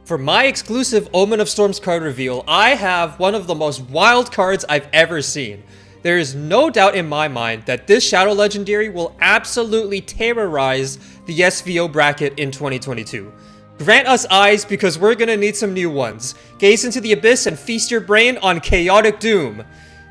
For my exclusive Omen of Storms card reveal, I have one of the most wild cards I've ever seen. There is no doubt in my mind that this Shadow Legendary will absolutely terrorize the SVO bracket in 2022. Grant us eyes because we're gonna need some new ones. Gaze into the abyss and feast your brain on Chaotic Doom.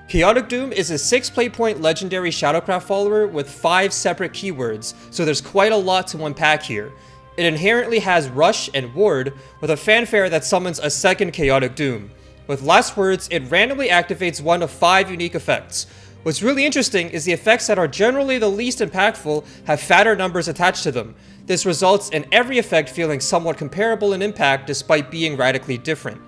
Chaotic Doom is a 6 playpoint legendary Shadowcraft follower with 5 separate keywords, so there's quite a lot to unpack here. It inherently has Rush and Ward, with a fanfare that summons a second Chaotic Doom. With Last Words, it randomly activates one of 5 unique effects. What's really interesting is the effects that are generally the least impactful have fatter numbers attached to them. This results in every effect feeling somewhat comparable in impact despite being radically different.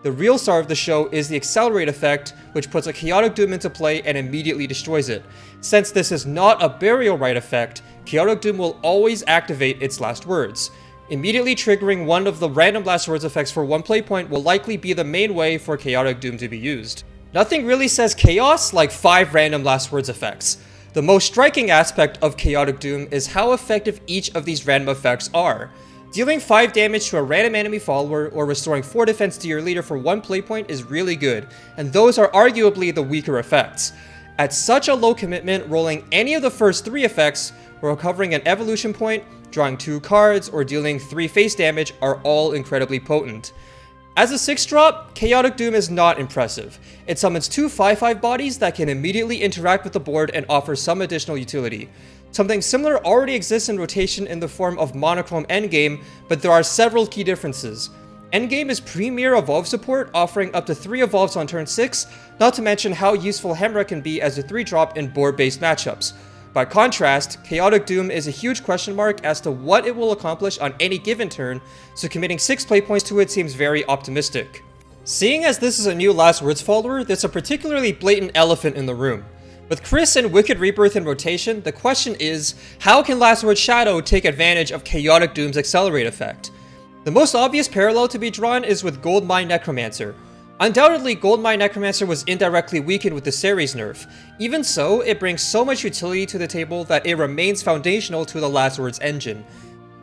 The real star of the show is the Accelerate effect, which puts a Chaotic Doom into play and immediately destroys it. Since this is not a Burial Rite effect, Chaotic Doom will always activate its Last Words. Immediately triggering one of the random Last Words effects for one play point will likely be the main way for Chaotic Doom to be used. Nothing really says chaos like 5 random Last Words effects. The most striking aspect of Chaotic Doom is how effective each of these random effects are. Dealing 5 damage to a random enemy follower or restoring 4 defense to your leader for one play point is really good, and those are arguably the weaker effects. At such a low commitment, rolling any of the first 3 effects, or recovering an evolution point, drawing 2 cards, or dealing 3 face damage are all incredibly potent. As a 6-drop, Chaotic Doom is not impressive. It summons 2 5/5 bodies that can immediately interact with the board and offer some additional utility. Something similar already exists in rotation in the form of Monochrome Endgame, but there are several key differences. Endgame is premier evolve support, offering up to 3 evolves on turn 6, not to mention how useful Hemra can be as a 3-drop in board-based matchups. By contrast, Chaotic Doom is a huge question mark as to what it will accomplish on any given turn, so committing 6 play points to it seems very optimistic. Seeing as this is a new Last Words follower, there's a particularly blatant elephant in the room. With Chris and Wicked Rebirth in rotation, the question is, how can Last Word Shadow take advantage of Chaotic Doom's Accelerate effect? The most obvious parallel to be drawn is with Goldmine Necromancer. Undoubtedly, Goldmine Necromancer was indirectly weakened with the Ceres nerf. Even so, it brings so much utility to the table that it remains foundational to the Last Words engine.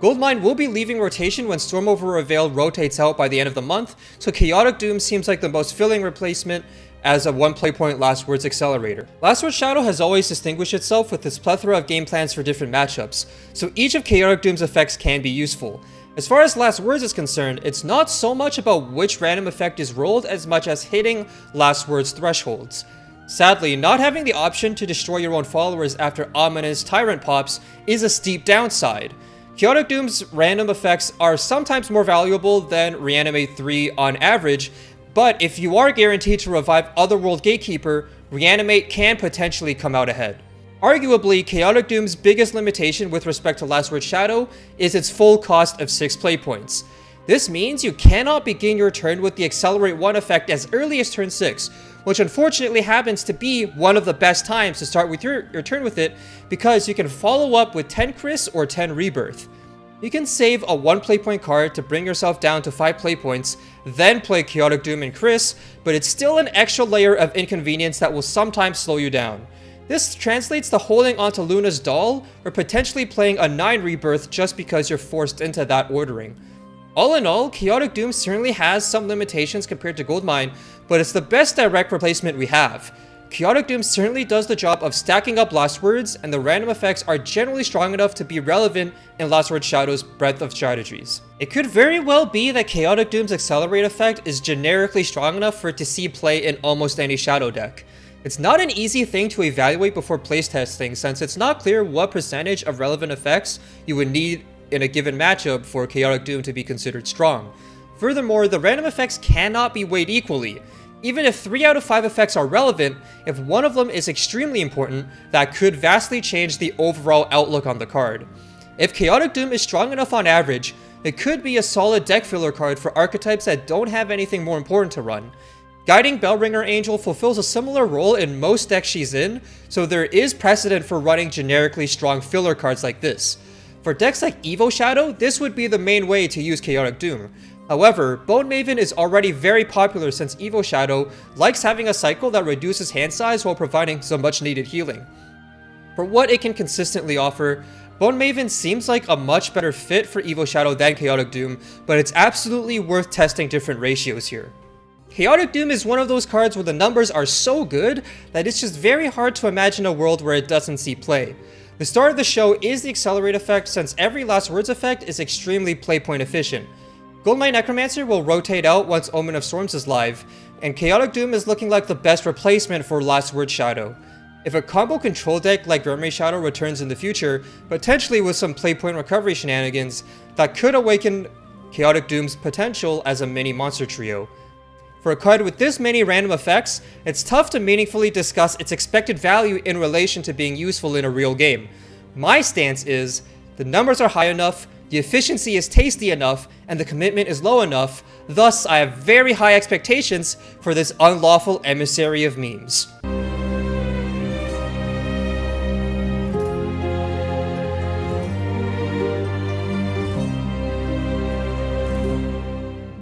Goldmine will be leaving rotation when Storm Over Veil rotates out by the end of the month, so Chaotic Doom seems like the most filling replacement as a 1 play point Last Words accelerator. Last Word Shadow has always distinguished itself with its plethora of game plans for different matchups, so each of Chaotic Doom's effects can be useful. As far as Last Words is concerned, it's not so much about which random effect is rolled as much as hitting Last Words thresholds. Sadly, not having the option to destroy your own followers after Ominous Tyrant pops is a steep downside. Chaotic Doom's random effects are sometimes more valuable than Reanimate 3 on average, but if you are guaranteed to revive Otherworld Gatekeeper, Reanimate can potentially come out ahead. Arguably, Chaotic Doom's biggest limitation with respect to Last Word Shadow is its full cost of 6 play points. This means you cannot begin your turn with the Accelerate 1 effect as early as turn 6, which unfortunately happens to be one of the best times to start with your turn with it because you can follow up with 10 Chris or 10 Rebirth. You can save a 1 playpoint card to bring yourself down to 5 playpoints, then play Chaotic Doom and Chris, but it's still an extra layer of inconvenience that will sometimes slow you down. This translates to holding onto Luna's Doll, or potentially playing a 9 Rebirth just because you're forced into that ordering. All in all, Chaotic Doom certainly has some limitations compared to Goldmine, but it's the best direct replacement we have. Chaotic Doom certainly does the job of stacking up Last Words, and the random effects are generally strong enough to be relevant in Last Word Shadow's breadth of strategies. It could very well be that Chaotic Doom's Accelerate effect is generically strong enough for it to see play in almost any Shadow deck. It's not an easy thing to evaluate before playtesting, since it's not clear what percentage of relevant effects you would need in a given matchup for Chaotic Doom to be considered strong. Furthermore, the random effects cannot be weighed equally. Even if 3 out of 5 effects are relevant, if one of them is extremely important, that could vastly change the overall outlook on the card. If Chaotic Doom is strong enough on average, it could be a solid deck filler card for archetypes that don't have anything more important to run. Guiding Bellringer Angel fulfills a similar role in most decks she's in, so there is precedent for running generically strong filler cards like this. For decks like Evo Shadow, this would be the main way to use Chaotic Doom. However, Bone Maven is already very popular since Evo Shadow likes having a cycle that reduces hand size while providing some much needed healing. For what it can consistently offer, Bone Maven seems like a much better fit for Evo Shadow than Chaotic Doom, but it's absolutely worth testing different ratios here. Chaotic Doom is one of those cards where the numbers are so good that it's just very hard to imagine a world where it doesn't see play. The start of the show is the Accelerate effect, since every Last Words effect is extremely playpoint efficient. Goldmine Necromancer will rotate out once Omen of Storms is live, and Chaotic Doom is looking like the best replacement for Last Word Shadow. If a combo control deck like Memory Shadow returns in the future, potentially with some playpoint recovery shenanigans, that could awaken Chaotic Doom's potential as a mini monster trio. For a card with this many random effects, it's tough to meaningfully discuss its expected value in relation to being useful in a real game. My stance is, the numbers are high enough, the efficiency is tasty enough, and the commitment is low enough, thus I have very high expectations for this unlawful emissary of memes.